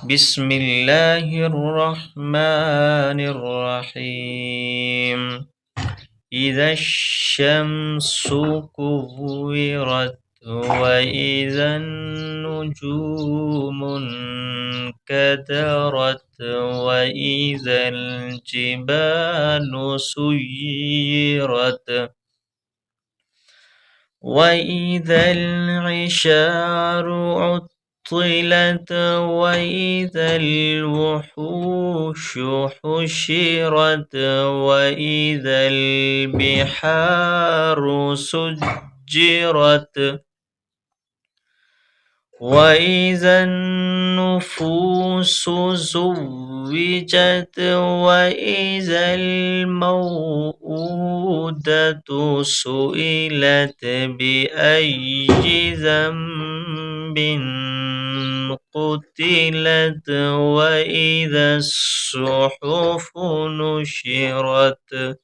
بسم الله الرحمن الرحيم إذا الشمس كورت وإذا النجوم انكدرت وإذا الجبال سيرت وإذا العشار عطلت وإذا الوحوش حشرت وإذا البحار سجرت وإذا النفوس زوجت وإذا الموءودة سئلت بأي ذنب قتلت وإذا الصحف نشرت